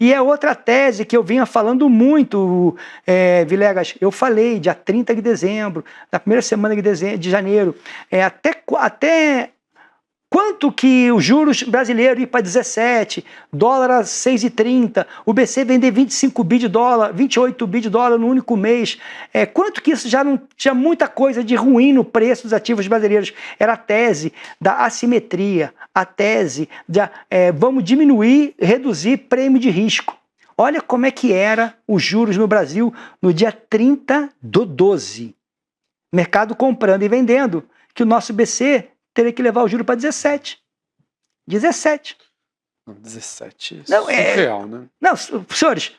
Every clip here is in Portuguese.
E é outra tese que eu vinha falando muito, Vilegas. Eu falei dia 30 de dezembro, na primeira semana de janeiro. Até quanto que os juros brasileiros ir para 17, dólar a 6,30, o BC vender 25 bi de dólar, 28 bi de dólar no único mês. Quanto que isso já não tinha muita coisa de ruim no preço dos ativos brasileiros? Era a tese da assimetria, a tese de vamos diminuir, reduzir prêmio de risco. Olha como é que era os juros no Brasil no dia 30/12. Mercado comprando e vendendo, que o nosso BC teria que levar o juro para 17. 17. 17. Não, surreal, né? Não, senhores,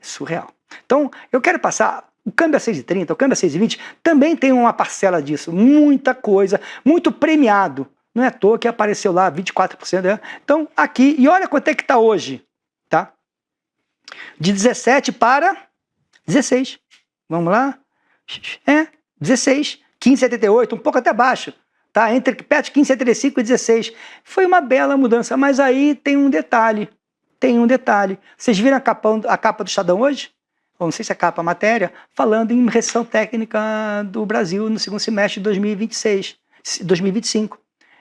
surreal. Então, eu quero passar. O câmbio a 6,30, o câmbio a 6,20 também tem uma parcela disso. Muita coisa, muito premiado. Não é à toa que apareceu lá 24%. Né? Então, aqui, e olha quanto é que está hoje. Tá? De 17 para 16. Vamos lá? 16. 15,78, um pouco até baixo. Tá? Perto de 15,75 e 16. Foi uma bela mudança, mas aí tem um detalhe. Vocês viram a capa do Estadão hoje? Ou não sei se é a capa, a matéria, falando em recessão técnica do Brasil no segundo semestre de 2025.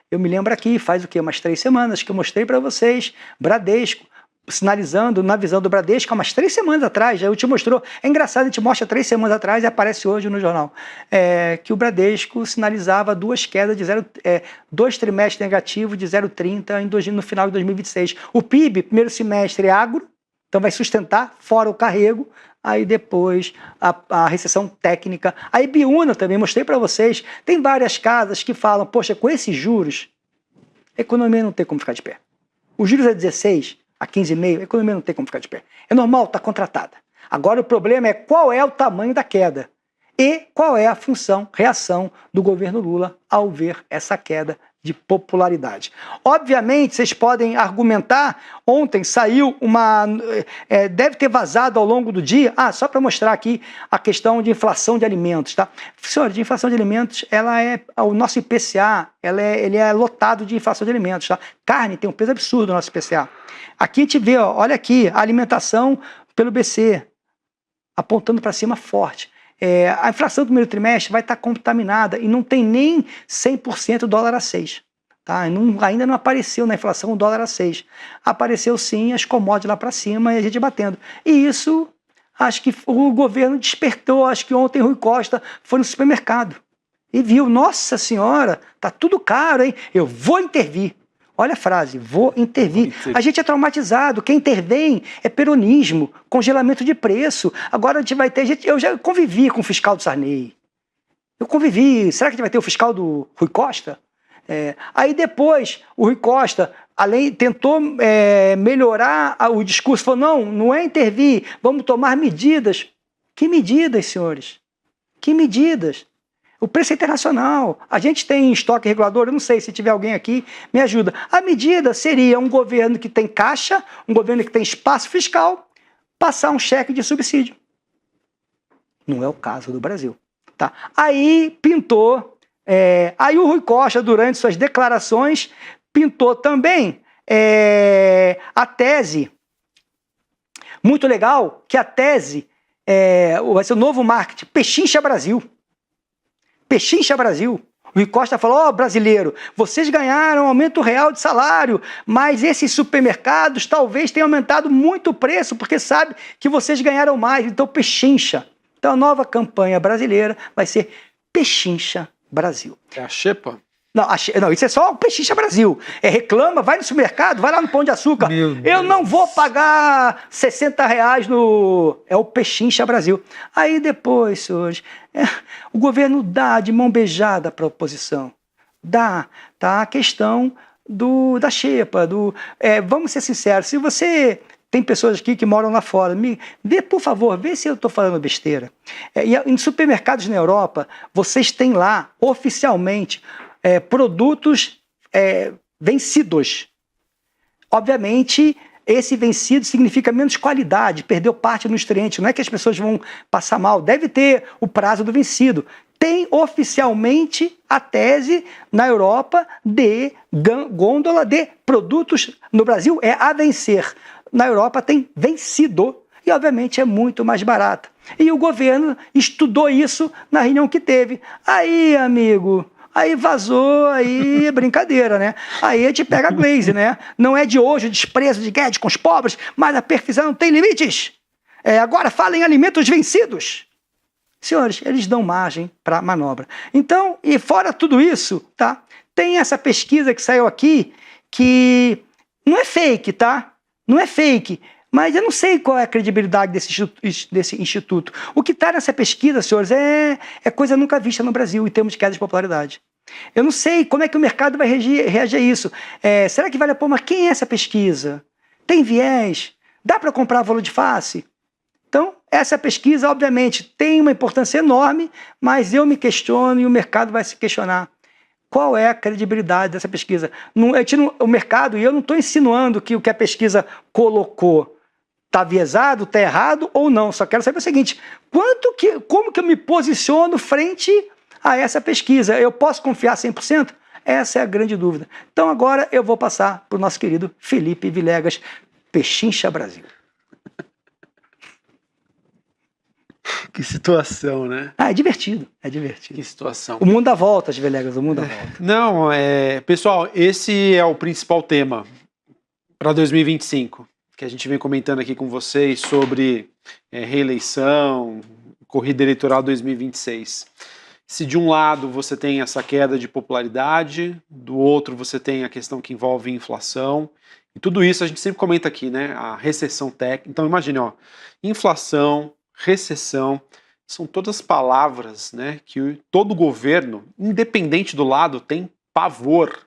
Eu me lembro aqui, faz o quê? Umas 3 semanas que eu mostrei para vocês, Bradesco, sinalizando na visão do Bradesco há umas 3 semanas atrás, já eu te mostrou, é engraçado, a gente mostra 3 semanas atrás e aparece hoje no jornal, que o Bradesco sinalizava 2 quedas de 2 trimestres negativos de 0,30 no final de 2026. O PIB, primeiro semestre é agro, então vai sustentar, fora o carrego, aí depois a recessão técnica. A Ibiúna também, mostrei para vocês, tem várias casas que falam, poxa, com esses juros, a economia não tem como ficar de pé. Os juros é 16, a 15,5, a economia não tem como ficar de pé. É normal, está contratada. Agora o problema é qual é o tamanho da queda e qual é a reação do governo Lula ao ver essa queda de popularidade. Obviamente, vocês podem argumentar, ontem saiu deve ter vazado ao longo do dia, só para mostrar aqui a questão de inflação de alimentos, tá? Senhor, de inflação de alimentos, o nosso IPCA, ele é lotado de inflação de alimentos, tá? Carne tem um peso absurdo no nosso IPCA. Aqui a gente vê, olha aqui, a alimentação pelo BC, apontando para cima forte. A inflação do primeiro trimestre vai estar contaminada e não tem nem 100% dólar a 6. Tá? Ainda não apareceu na inflação o dólar a 6. Apareceu sim as commodities lá para cima e a gente batendo. E isso, acho que o governo despertou, acho que ontem Rui Costa foi no supermercado e viu, nossa senhora, tá tudo caro, hein? Eu vou intervir. Olha a frase, vou intervir. A gente é traumatizado, quem intervém é peronismo, congelamento de preço. Agora a gente vai ter... Eu já convivi com o fiscal do Sarney. Eu convivi. Será que a gente vai ter o fiscal do Rui Costa? Aí depois o Rui Costa, tentou melhorar o discurso, falou, não é intervir, vamos tomar medidas. Que medidas, senhores? Que medidas? O preço é internacional. A gente tem estoque regulador, eu não sei, se tiver alguém aqui, me ajuda. A medida seria um governo que tem caixa, um governo que tem espaço fiscal, passar um cheque de subsídio. Não é o caso do Brasil. Tá? Aí pintou, aí o Rui Costa, durante suas declarações, pintou também a tese, muito legal, que a tese vai ser o novo marketing, Pechincha Brasil. Pechincha Brasil. O Rui Costa falou, brasileiro, vocês ganharam aumento real de salário, mas esses supermercados talvez tenham aumentado muito o preço, porque sabe que vocês ganharam mais, então pechincha. Então a nova campanha brasileira vai ser Pechincha Brasil. É a xepa? Não, isso é só o Pechincha Brasil. Reclama, vai no supermercado, vai lá no Pão de Açúcar. Eu não vou pagar R$60 no... É o Pechincha Brasil. Aí depois, senhores, o governo dá de mão beijada para a oposição. Dá, tá? A questão da xepa, vamos ser sinceros, se você... Tem pessoas aqui que moram lá fora. Por favor, vê se eu estou falando besteira. E em supermercados na Europa, vocês têm lá, oficialmente... produtos vencidos. Obviamente, esse vencido significa menos qualidade, perdeu parte do nutriente. Não é que as pessoas vão passar mal, deve ter o prazo do vencido. Tem oficialmente a tese na Europa de gôndola de produtos no Brasil a vencer. na Europa tem vencido e, obviamente, é muito mais barata. E o governo estudou isso na reunião que teve. Aí, amigo, aí vazou, aí é brincadeira, né? Aí a gente pega a Glaze, né? Não é de hoje o desprezo de Guedes com os pobres, mas a perfeição não tem limites. Agora fala em alimentos vencidos. Senhores, eles dão margem para manobra. Então, e fora tudo isso, tá? Tem essa pesquisa que saiu aqui, que não é fake, tá? Não é fake, mas eu não sei qual é a credibilidade desse instituto. O que está nessa pesquisa, senhores, é coisa nunca vista no Brasil em termos de queda de popularidade. Eu não sei como é que o mercado vai reagir a isso. Será que vale a pena? Mas quem é essa pesquisa? Tem viés? Dá para comprar valor de face? Então, essa pesquisa, obviamente, tem uma importância enorme, mas eu me questiono e o mercado vai se questionar. Qual é a credibilidade dessa pesquisa? O mercado, e eu não estou insinuando que o que a pesquisa colocou está viesado, está errado ou não. Só quero saber o seguinte, como que eu me posiciono frente a essa pesquisa? Eu posso confiar 100%? Essa é a grande dúvida. Então agora eu vou passar para o nosso querido Felipe Vilegas, Pechincha Brasil. Que situação, né? É divertido, é divertido. Que situação. O mundo dá voltas, Vilegas, o mundo dá voltas. Não, pessoal, esse é o principal tema para 2025, que a gente vem comentando aqui com vocês sobre reeleição, corrida eleitoral 2026. Se de um lado você tem essa queda de popularidade, do outro você tem a questão que envolve inflação, e tudo isso a gente sempre comenta aqui, né? A recessão técnica. Então imagine, inflação, recessão, são todas palavras, né, que todo governo, independente do lado, tem pavor,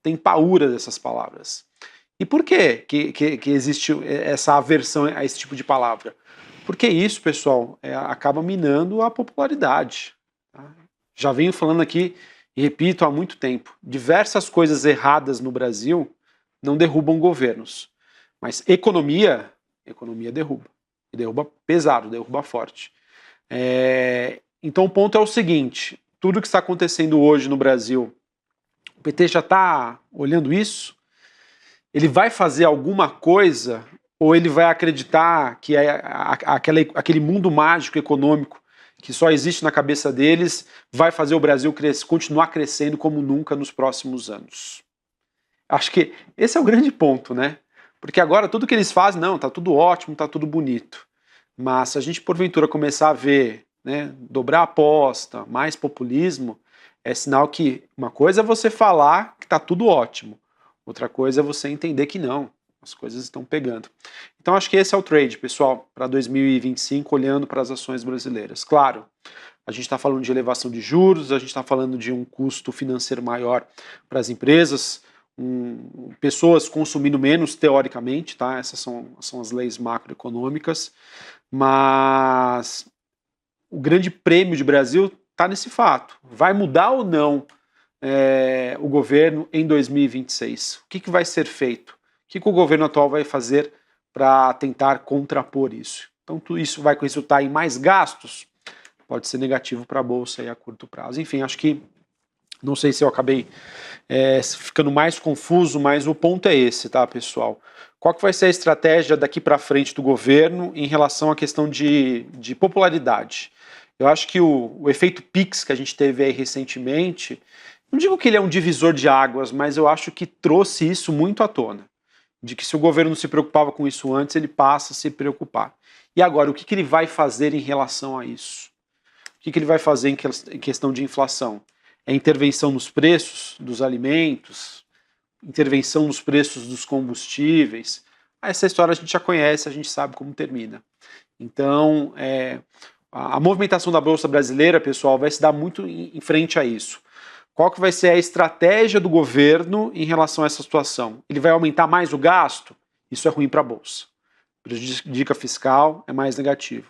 tem paura dessas palavras. E por que existe essa aversão a esse tipo de palavra? Porque isso, pessoal, acaba minando a popularidade. Tá? Já venho falando aqui, e repito há muito tempo, diversas coisas erradas no Brasil não derrubam governos, mas economia derruba. E derruba pesado, derruba forte. Então o ponto é o seguinte, tudo que está acontecendo hoje no Brasil, o PT já está olhando isso? Ele vai fazer alguma coisa ou ele vai acreditar que aquele mundo mágico econômico que só existe na cabeça deles vai fazer o Brasil continuar crescendo como nunca nos próximos anos? Acho que esse é o grande ponto, né? Porque agora tudo que eles fazem, não, tá tudo ótimo, tá tudo bonito. Mas se a gente porventura começar a ver, né, dobrar a aposta, mais populismo, é sinal que uma coisa é você falar que tá tudo ótimo, outra coisa é você entender que não, as coisas estão pegando. Então acho que esse é o trade, pessoal, para 2025, olhando para as ações brasileiras. Claro, a gente está falando de elevação de juros, a gente está falando de um custo financeiro maior para as empresas, pessoas consumindo menos teoricamente, tá? Essas são as leis macroeconômicas, mas o grande prêmio de Brasil está nesse fato. Vai mudar ou não o governo em 2026? O que vai ser feito? O que o governo atual vai fazer para tentar contrapor isso? Então tudo isso vai resultar em mais gastos? Pode ser negativo para a Bolsa a curto prazo. Enfim, acho que não sei se eu acabei ficando mais confuso, mas o ponto é esse, tá, pessoal? Qual que vai ser a estratégia daqui para frente do governo em relação à questão de popularidade? Eu acho que o efeito Pix que a gente teve aí recentemente, não digo que ele é um divisor de águas, mas eu acho que trouxe isso muito à tona. De que se o governo não se preocupava com isso antes, ele passa a se preocupar. E agora, o que ele vai fazer em relação a isso? O que ele vai fazer em questão de inflação? É intervenção nos preços dos alimentos, intervenção nos preços dos combustíveis. Essa história a gente já conhece, a gente sabe como termina. Então, a movimentação da Bolsa Brasileira, pessoal, vai se dar muito em frente a isso. Qual que vai ser a estratégia do governo em relação a essa situação? Ele vai aumentar mais o gasto? Isso é ruim para a Bolsa. Prejudica fiscal, é mais negativo.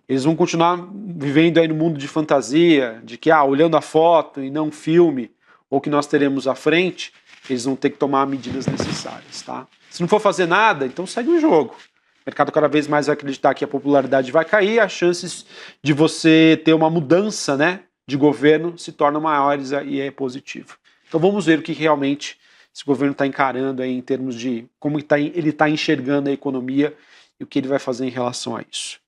Eles vão continuar vivendo aí no mundo de fantasia, de que, olhando a foto e não o filme, ou que nós teremos à frente, eles vão ter que tomar medidas necessárias, tá? Se não for fazer nada, então segue o jogo. O mercado cada vez mais vai acreditar que a popularidade vai cair, as chances de você ter uma mudança, né, de governo se tornam maiores e é positivo. Então vamos ver o que realmente esse governo está encarando aí em termos de como ele está enxergando a economia e o que ele vai fazer em relação a isso.